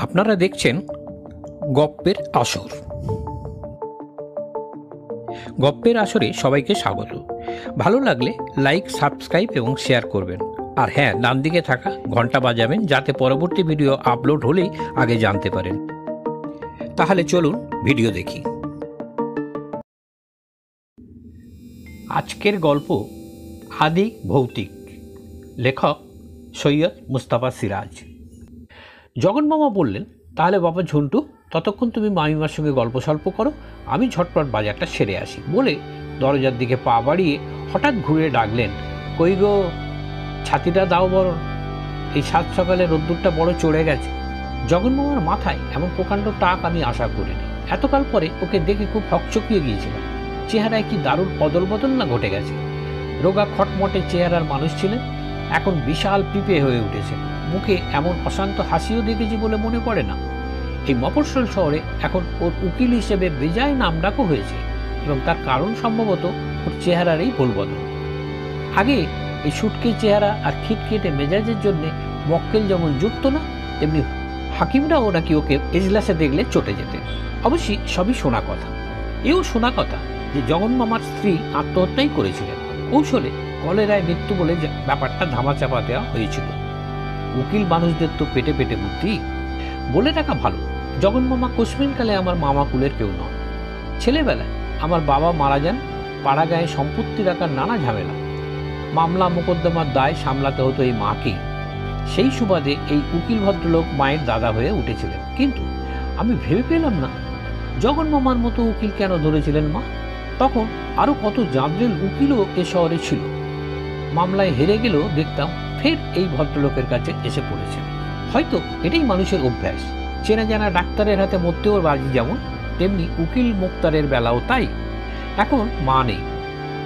আপনারা দেখছেন গপ্পের আসর। গপ্পের আসরে সবাইকে স্বাগত। ভালো লাগলে লাইক, সাবস্ক্রাইব এবং শেয়ার করবেন। আর হ্যাঁ, ডান দিকে থাকা ঘন্টা বাজাবেন যাতে পরবর্তী ভিডিও আপলোড হলেই আগে জানতে পারেন। তাহলে চলুন ভিডিও দেখি। আজকের গল্প আদি ভৌতিক, লেখক সৈয়দ মুস্তাফা সিরাজ। জগন মামা বললেন, তাহলে বাবা ঝন্টু, ততক্ষণ তুমি মামিমার সঙ্গে গল্প সল্প করো, আমি ঝটপট বাজারটা সেরে আসি বলে দরজার দিকে পা বাড়িয়ে হঠাৎ ঘুরে ডাকলেন, কই গো, ছাতিটা দাও বরং, এই সাত সকালে রোদ্দুরটা বড় চড়ে গেছে। জগন মামার মাথায় এমন প্রকাণ্ড টাক আমি আশা করিনি। এতকাল পরে ওকে দেখে খুব হকচকিয়ে গিয়েছিলাম। চেহারায় কি দারুণ অদল বদল না ঘটে গেছে। রোগা খটমটে চেহারার মানুষ ছিলেন, এখন বিশাল পিপে হয়ে উঠেছে। মুখে এমন অশান্ত হাসিও দেখেছি বলে মনে পড়ে না। এই মফস্বল শহরে এখন ওর উকিল হিসেবে বেজায় নামডাকও হয়েছে এবং তার কারণ সম্ভবত ওর চেহারারই ভুলবদল। আগে এই সুটকে চেহারা আর খিটখিটে মেজাজের জন্যে মক্কেল যেমন জুটত না, তেমনি হাকিমরাও নাকি ওকে এজলাসে দেখলে চটে যেতেন। অবশ্যই সবই শোনা কথা। এও শোনা কথা যে জগন মামার স্ত্রী আত্মহত্যাই করেছিলেন। কৌশলে কলেরায় মৃত্যু বলে ব্যাপারটা ধামাচাপা দেওয়া হয়েছিল। উকিল মানুষদের তো পেটে পেটে বুদ্ধি। বলে রাখা ভালো, জগন মামা কোশমিনকালে আমার মামা কুলের কেউ নন। ছেলেবেলায় আমার বাবা মারা যান। পাড়া গায়ে সম্পত্তি রাখার নানা ঝামেলা, মামলা মোকদ্দমার দায় সামলাতে হতো এই মাকেই। সেই সুবাদে এই উকিল ভদ্রলোক মায়ের দাদা হয়ে উঠেছিলেন। কিন্তু আমি ভেবে পেলাম না জগন মামার মতো উকিল কেন ধরেছিলেন মা। তখন আরও কত জাদরেল উকিলও এ শহরে ছিল। মামলায় হেরে গেলেও দেখতাম ফের এই ভদ্রলোকের কাছে এসে পড়েছেন। হয়তো এটাই মানুষের অভ্যাস। চেনা জানা ডাক্তারের হাতে মরতেও রাজি যেমন, তেমনি উকিল মোক্তারের বেলাও তাই। এখন মা নেই,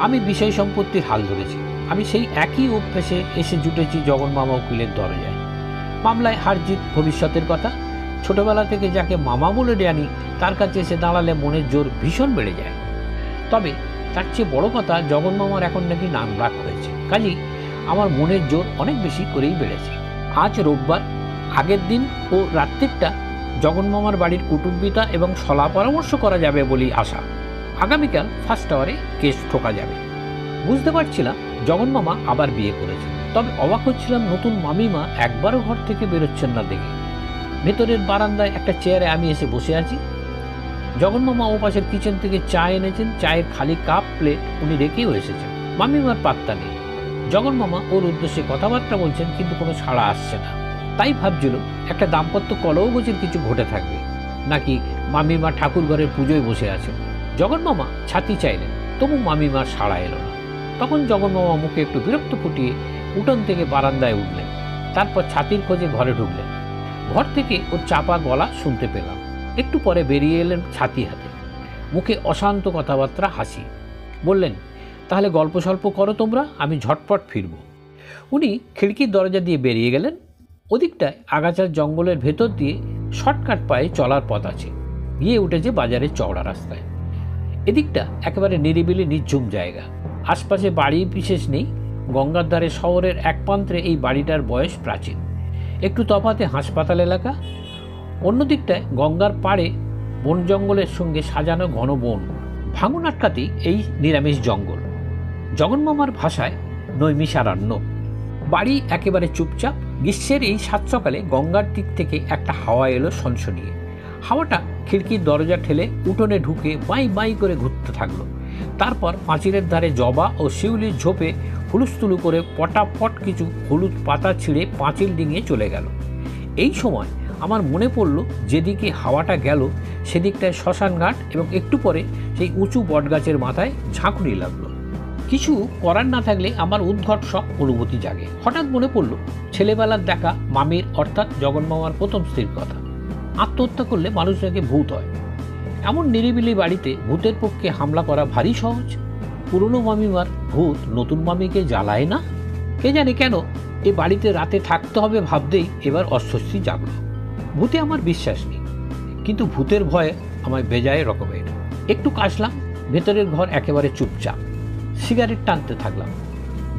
আমি বিষয় সম্পত্তির হাল ধরেছি। আমি সেই একই অভ্যাসে এসে জুটেছি জগন মামা উকিলের দরজায়। মামলায় হার জিত ভবিষ্যতের কথা। ছোটবেলা থেকে যাকে মামা বলে জানি তার কাছে এসে দাঁড়ালে মনের জোর ভীষণ বেড়ে যায়। তবে তার চেয়ে বড় কথা, জগন মামার এখন নাকি নাম ডাক হয়েছে, কাজেই আমার মনের জোর অনেক বেশি করেই বেড়েছে। আজ রোববার, আগের দিন ও রাত্রিটা জগন মামার বাড়ির কুটুম্বিতা এবং সলা পরামর্শ করা যাবে বলেই আশা। আগামীকাল ফার্স্ট আওয়ারে কেস ঠোকা যাবে। বুঝতে পারছিলাম জগন মামা আবার বিয়ে করেছে। তবে অবাক হচ্ছিলাম নতুন মামিমা একবারও ঘর থেকে বেরোচ্ছেন না দেখে। ভেতরের বারান্দায় একটা চেয়ারে আমি এসে বসে আছি। জগন মামা ও পাশের কিচেন থেকে চা এনেছেন। চায়ের খালি কাপ প্লেট উনি রেখেও এসেছেন। মামিমার পাত্তা নেই। জগন মামা ওর উদ্দেশ্যে কথাবার্তা বলছেন, কিন্তু কোনো সাড়া আসছে না। তাই ভাবছিল একটা দাম্পত্য কলহগোচর কিছু ঘটে থাকবে, নাকি মামিমা ঠাকুর ঘরের পুজোয় বসে আছেন। জগন মামা ছাতি চাইলেন, তবু মামিমার সাড়া এলো না। তখন জগন মামা মুখে একটু বিরক্ত ফুটিয়ে উঠোন থেকে বারান্দায় উঠলেন। তারপর ছাতির খোঁজে ঘরে ঢুকলেন। ঘর থেকে ওর চাপা গলা শুনতে পেলাম। একটু পরে বেরিয়ে এলেন ছাতি হাতে, মুখে অশান্ত কথাবার্তা, হাসি। বললেন, তাহলে গল্প স্বল্প করো তোমরা, আমি ঝটপট ফিরব। উনি খিড়কির দরজা দিয়ে বেরিয়ে গেলেন। ওদিকটায় আগাছার জঙ্গলের ভেতর দিয়ে শর্টকাট পায়ে চলার পথ আছে, গিয়ে উঠেছে বাজারের চওড়া রাস্তায়। এদিকটা একেবারে নিরিবিলি নিঝুম জায়গা। আশপাশে বাড়ি বিশেষ নেই। গঙ্গার ধারে শহরের এক প্রান্তে এই বাড়িটার বয়স প্রাচীন। একটু তফাতে হাসপাতাল এলাকা। অন্য দিকটায় গঙ্গার পাড়ে বন জঙ্গলের সঙ্গে সাজানো ঘন বন। ভাঙন আটকাতেই এই নিরামিষ জঙ্গল। জগন মামার ভাষায় নৈমিষারণ্য। বাড়ি একেবারে চুপচাপ। গ্রীষ্মের এই সাত সকালে গঙ্গার দিক থেকে একটা হাওয়া এলো সনসনিয়ে। হাওয়াটা খিড়কির দরজা ঠেলে উঠোনে ঢুকে বাই বাই করে ঘুরতে থাকলো। তারপর পাঁচিলের ধারে জবা ও শিউলির ঝোপে হুলুস্থুলু করে পটাপট কিছু হলুদ পাতা ছিঁড়ে পাঁচিল ডিঙিয়ে চলে গেল। এই সময় আমার মনে পড়ল, যেদিকে হাওয়াটা গেল সেদিকটায় শ্মশান ঘাট এবং একটু পরে সেই উঁচু বটগাছের মাথায় ঝাঁকুনি লাগলো। কিছু করার না থাকলে আমার উদ্ঘট সব অনুভূতি জাগে। হঠাৎ মনে পড়ল ছেলেবেলার দেখা মামির অর্থাৎ জগন মামার প্রথম স্ত্রীর কথা। আত্মহত্যা করলে মানুষ নাকি ভূত হয়। এমন নিরিবিলি বাড়িতে ভূতের পক্ষে হামলা করা ভারী সহজ। পুরনো মামিমার ভূত নতুন মামিকে জ্বালায় না? কে জানে কেন এ বাড়িতে রাতে থাকতে হবে ভাবতেই এবার অস্বস্তি জাগল। ভূতে আমার বিশ্বাস নেই, কিন্তু ভূতের ভয়ে আমায় বেজায় রকমের। একটু কাশলাম। ভেতরের ঘর একেবারে চুপচাপ। সিগারেট টানতে থাকলাম।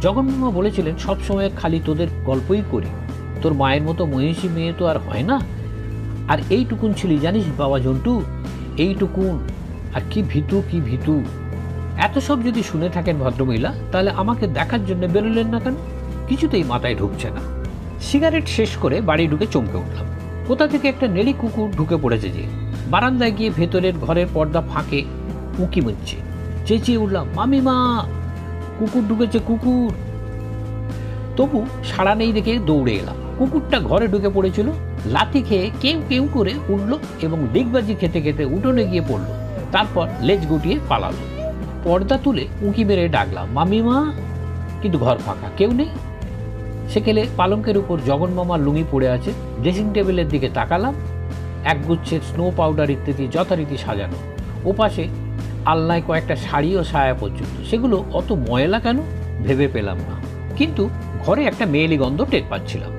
জগন মামা বলেছিলেন, সবসময় খালি তোদের গল্পই করি, তোর মায়ের মতো মহিষী মেয়ে তো আর হয় না। আর এইটুকুন ছিলি জানিস বাবা ঝন্টু, এইটুকুন। আর কি ভীতু কি ভীতু। এত সব যদি শুনে থাকেন ভদ্রমহিলা, তাহলে আমাকে দেখার জন্য বেরোলেন না কেন? কিছুতেই মাথায় ঢুকছে না। সিগারেট শেষ করে বাড়ি ঢুকে চমকে উঠলাম। কোথা থেকে একটা নেড়ি কুকুর ঢুকে পড়েছে যে। বারান্দায় গিয়ে ভেতরের ঘরের পর্দা ফাঁকে উঁকি মুচ্ছে। চেঁচিয়ে উঠলাম, মামিমা, কুকুর ঢুকেছে, কুকুর। তবু সাড়া নেই দেখে দৌড়ে এলাম। কুকুরটা ঘরে ঢুকে পড়েছিল, লাথি খেয়ে কেউ কেউ করে উঠল এবং ডিগবাজি খেতে খেতে উঠোনে গিয়ে পড়ল। তারপর লেজ গুটিয়ে পালালো। পর্দা তুলে উঁকি মেরে ডাকলাম, মামিমা, কিন্তু ঘর ফাঁকা, কেউ নেই। সেকেলে পালঙ্কের উপর জগন মামার লুঙ্গি পড়ে আছে। ড্রেসিং টেবিলের দিকে তাকালাম, একগুচ্ছের স্নো পাউডার ইত্যাদি যথারীতি সাজানো। ওপাশে আলনায় কয়েকটা শাড়ি ও সায়া পর্যন্ত। সেগুলো অত ময়লা কেন ভেবে পেলাম না, কিন্তু ঘরে একটা মেয়েলি গন্ধ টের পাচ্ছিলাম।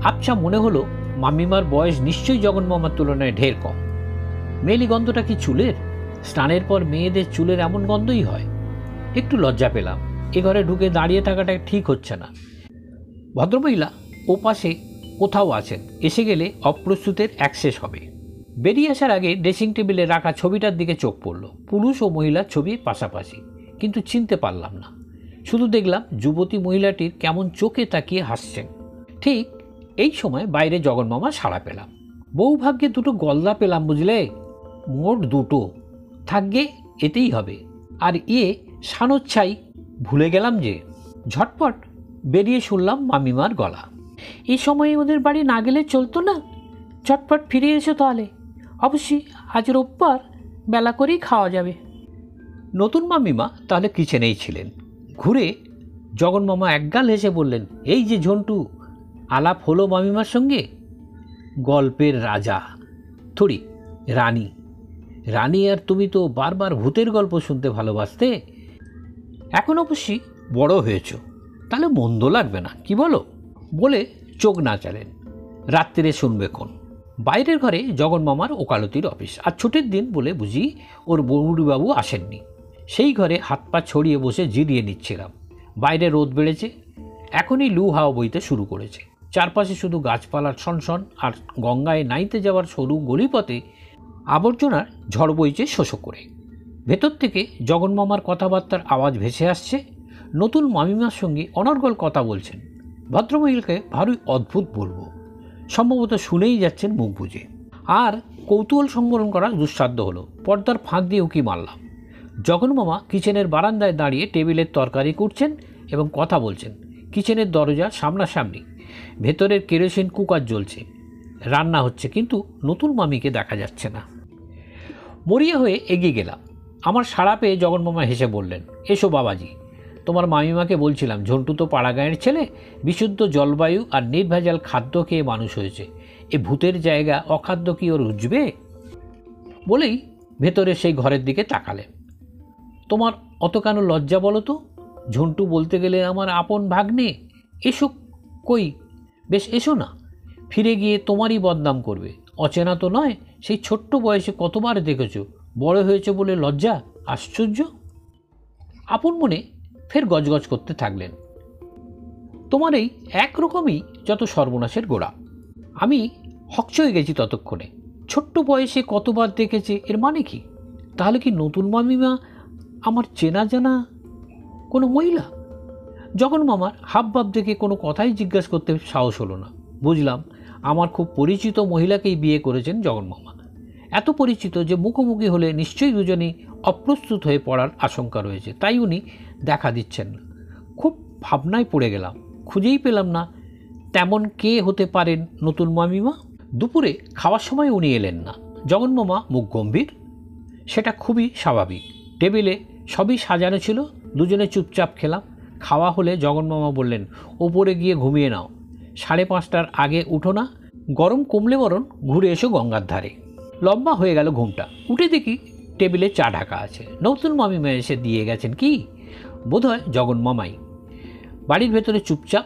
আচ্ছা, মনে হলো মামিমার বয়স নিশ্চয়ই জগন মামার তুলনায় ঢের কম। মেয়েলি গন্ধটা কি চুলের? স্নানের পর মেয়েদের চুলের এমন গন্ধই হয়। একটু লজ্জা পেলাম। এ ঘরে ঢুকে দাঁড়িয়ে থাকাটা ঠিক হচ্ছে না। ভদ্রমহিলা ওপাশে কোথাও আছেন, এসে গেলে অপ্রস্তুতের অ্যাক্সেস হবে। বেরিয়ে আসার আগে ড্রেসিং টেবিলে রাখা ছবিটার দিকে চোখ পড়ল। পুরুষ ও মহিলার ছবি পাশাপাশি, কিন্তু চিনতে পারলাম না। শুধু দেখলাম যুবতী মহিলাটির কেমন চোখে তাকিয়ে হাসছেন। ঠিক এই সময় বাইরে জগন্মামা সাড়া পেলাম। বউ ভাগ্যে দুটো গলদা পেলাম, বুঝলে, মোট দুটো, থাকবে এতেই হবে। আর সানোচ্ছাই ভুলে গেলাম যে। ঝটপট বেরিয়ে শুনলাম মামিমার গলা, এই সময়ে ওদের বাড়ি না গেলে চলতো না, ঝটপট ফিরে এসো তাহলে, অবশ্যই আজ রোববার, বেলা করেই খাওয়া যাবে। নতুন মামিমা তাহলে কিচেনেই ছিলেন। ঘুরে জগন্মামা একগাল হেসে বললেন, এই যে ঝন্টু, আলাপ হলো মামিমার সঙ্গে? গল্পের রাজা থরি, রানী। রানী আর তুমি তো বারবার ভূতের গল্প শুনতে ভালোবাসতে। এখন অবশ্যই বড় হয়েছ, তাহলে মন্দ লাগবে না, কি বলো? বলে চোখ নাচালেন। রাত্রিরে শুনবে কোন। বাইরের ঘরে জগন্মামার ওকালতির অফিস। আর ছুটির দিন বলে বুঝি ওর বৌড়িবাবু আসেননি। সেই ঘরে হাত পা ছড়িয়ে বসে জিরিয়ে নিচ্ছিলাম। বাইরে রোদ বেড়েছে, এখনই লু হাওয়া বইতে শুরু করেছে। চারপাশে শুধু গাছপালার সনসন, আর গঙ্গায় নাইতে যাওয়ার সরু গলিপথে আবর্জনার ঝড় বইছে শোষো করে। ভেতর থেকে জগন্মামার কথাবার্তার আওয়াজ ভেসে আসছে। নতুন মামিমার সঙ্গে অনর্গল কথা বলছেন। ভদ্রমহিলাকে ভারী অদ্ভুত বলবো, সম্ভবত শুনেই যাচ্ছেন মুখ বুজে। আর কৌতূহল সংবরণ করা দুঃসাধ্য হলো। পর্দার ফাঁক দিয়ে উঁকি মারলাম। জগন্মামা কিচেনের বারান্দায় দাঁড়িয়ে টেবিলের তরকারি কুটছেন এবং কথা বলছেন। কিচেনের দরজা সামনাসামনি। ভেতরের কেরোসিন কুকার জ্বলছে, রান্না হচ্ছে, কিন্তু নতুন মামিকে দেখা যাচ্ছে না। মরিয়া হয়ে এগিয়ে গেলাম। আমার সাড়া পেয়ে জগন্মামা হেসে বললেন, এসো বাবাজি, তোমার মামিমাকে বলছিলাম ঝন্টু তো পাড়াগাঁয়ের ছেলে, বিশুদ্ধ জলবায়ু আর নির্ভেজাল খাদ্য খেয়ে মানুষ হয়েছে। এ ভূতের জায়গা, অখাদ্য কি ওর রুজবে? বলেই ভেতরে সেই ঘরের দিকে তাকালেন। তোমার অত কেন লজ্জা বলো তো? ঝন্টু বলতে গেলে আমার আপন ভাগ্নে। এসো, কই, বেশ এসো না। ফিরে গিয়ে তোমারই বদনাম করবে। অচেনা তো নয়, সেই ছোট্ট বয়সে কতবার দেখেছো। বড় হয়েছে বলে লজ্জা? আশ্চর্য। আপন মনে ফের গজগজ করতে থাকলেন, তোমার এই একরকমই যত সর্বনাশের গোড়া। আমি হকচয়ে গেছি ততক্ষণে। ছোট্ট বয়সে কতবার দেখেছে, এর মানে কি? তাহলে কি নতুন মামিমা আমার চেনা জানা কোনো মহিলা? জগন্মামার হাবভাব দেখে কোনো কথাই জিজ্ঞাসা করতে সাহস হলো না। বুঝলাম আমার খুব পরিচিত মহিলাকেই বিয়ে করেছেন জগন্মামা। এত পরিচিত যে মুখোমুখি হলে নিশ্চয়ই দুজনেই অপ্রস্তুত হয়ে পড়ার আশঙ্কা রয়েছে, তাই উনি দেখা দিচ্ছেন না। খুব ভাবনায় পড়ে গেলাম, খুঁজেই পেলাম না তেমন কে হতে পারেন নতুন মামিমা। দুপুরে খাওয়ার সময় উনি এলেন না। জগন্মামা মুখ গম্ভীর, সেটা খুবই স্বাভাবিক। টেবিলে সবই সাজানো ছিল, দুজনে চুপচাপ খেলাম। খাওয়া হলে জগন্মামা বললেন, ওপরে গিয়ে ঘুমিয়ে নাও, 5:30টার আগে উঠো না, গরম কমলে বরং ঘুরে এসো গঙ্গার ধারে। লম্বা হয়ে গেল ঘুমটা। উঠে দেখি টেবিলে চা ঢাকা আছে। নতুন মামিমা এসে দিয়ে গেছেন কি? বোধহয় জগন্মামাই। বাড়ির ভেতরে চুপচাপ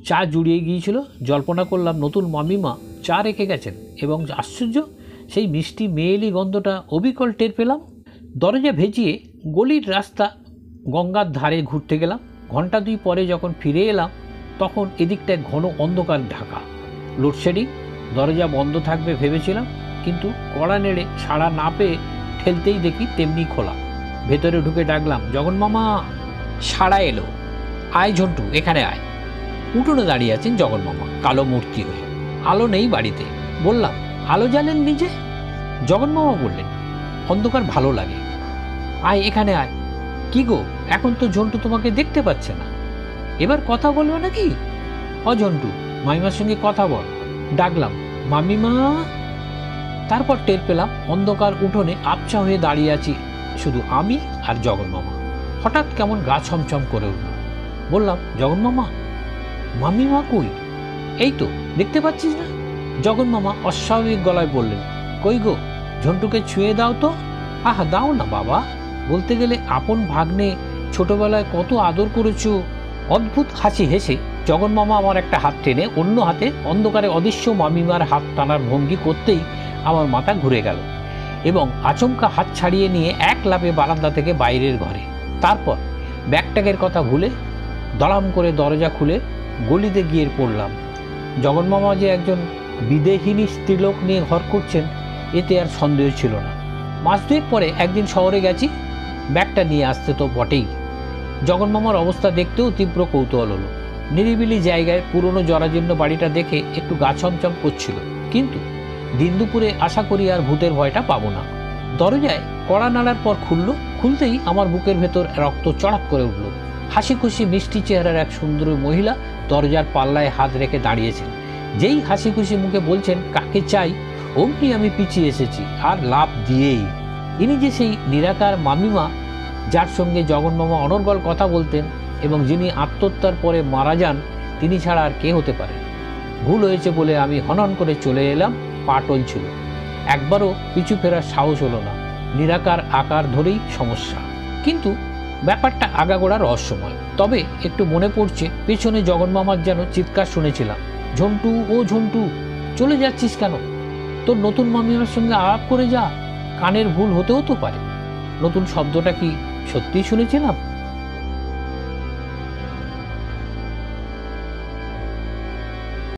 চা জুড়িয়ে গিয়েছিল। জল্পনা করলাম নতুন মামিমা চা রেখে গেছেন, এবং আশ্চর্য, সেই মিষ্টি মেয়েলি গন্ধটা অবিকল টের পেলাম। দরজা ভেজিয়ে গলির রাস্তা গঙ্গার ধারে ঘুরতে গেলাম। ঘণ্টা 2 পরে যখন ফিরে এলাম, তখন এদিকটায় ঘন অন্ধকার ঢাকা। লোডশেডিং, দরজা বন্ধ থাকবে ভেবেছিলাম, কিন্তু কড়া নেড়ে সাড়া না পেয়ে ঠেলতেই দেখি তেমনি খোলা। ভেতরে ঢুকে ডাকলাম, জগন মামা। সাড়া এলো, আয় ঝন্টু, এখানে আয়। উঠোনে দাঁড়িয়ে আছেন জগন মামা, কালো মূর্তি হয়ে। আলো নেই বাড়িতে। বললাম, আলো জ্বালেন নিজে? জগন মামা বললেন, অন্ধকার ভালো লাগে, আয় এখানে আয়। কি গো, এখন তো ঝন্টু তোমাকে দেখতে পাচ্ছে না, এবার কথা বলবে নাকি? ঝন্টু, মামিমার সঙ্গে কথা বল। ডাকলাম, মামিমা। তারপর টের পেলাম অন্ধকার উঠোনে আবছা হয়ে দাঁড়িয়ে আছি শুধু আমি আর জগন মামা। হঠাৎ কেমন গা ছমছম করে উঠল। বললাম, জগন মামা, মামিমা কই? এই তো, দেখতে পাচ্ছিস না? জগন মামা অস্বাভাবিক গলায় বললেন, কই গো, ঝন্টুকে ছুঁয়ে দাও তো। আহা, দাও না বাবা, বলতে গেলে আপন ভাগ্নে, ছোটবেলায় কত আদর করেছ। অদ্ভুত হাসি হেসে জগন মামা আমার একটা হাত টেনে অন্য হাতে অন্ধকারে অদৃশ্য মামিমার হাত টানার ভঙ্গি করতেই আমার মাথা ঘুরে গেল এবং আচমকা হাত ছাড়িয়ে নিয়ে এক লাফে বারান্দা থেকে বাইরের ঘরে। তারপর ব্যাগট্যাগের কথা ভুলে দড়াম করে দরজা খুলে গলিতে গিয়ে পড়লাম। জগন মামা যে একজন বিদেহিনী স্ত্রীলোক নিয়ে ঘর করছেন, এতে আর সন্দেহ ছিল না। মাস দুয়েক পরে একদিন শহরে গেছি, ব্যাগটা নিয়ে আসতে তো বটেই। জগন মামার অবস্থা দেখতেও তীব্র কৌতূহল হলো। নিরিবিলি জায়গায় পুরনো জরাজীর্ণ বাড়িটা দেখে একটু গা ছমছম করছিল, কিন্তু দিন দুপুরে আশা করি আর ভূতের ভয়টা পাবো না। দরজায় কড়া নাড়ার পর খুলতেই আমার বুকের ভেতর রক্ত চড়াক করে উঠল। হাসি খুশি মিষ্টি চেহারার এক সুন্দরী মহিলা দরজার পাল্লায় হাত রেখে দাঁড়িয়েছেন। যেই হাসি খুশি মুখে বলছেন, কাকে চাই, অমনি আমি পিছিয়ে এসেছি, আর লাভ দিয়েই। ইনি যে সেই নিরাকার মামিমা, যার সঙ্গে জগন মামা অনর্গল কথা বলতেন এবং যিনি আত্মহত্যার পরে মারা যান, তিনি ছাড়া আর কে হতে পারে? ভুল হয়েছে বলে আমি হনন করে চলে এলাম। পা টলছিল, একবারও পিছু ফেরার সাহস হলো না। নিরাকার আকার ধরেই সমস্যা। কিন্তু ব্যাপারটা আগাগোড়া রহস্যময়। তবে একটু মনে পড়ছে, পেছনে জগন মামার যেন চিৎকার শুনেছিলাম, ঝন্টু, ও ঝন্টু, চলে যাচ্ছিস কেন? তোর নতুন মামিমার সঙ্গে আলাপ করে যা। কানের ভুল হতেও তো পারে। নতুন শব্দটা কি সত্যিই শুনেছিলাম?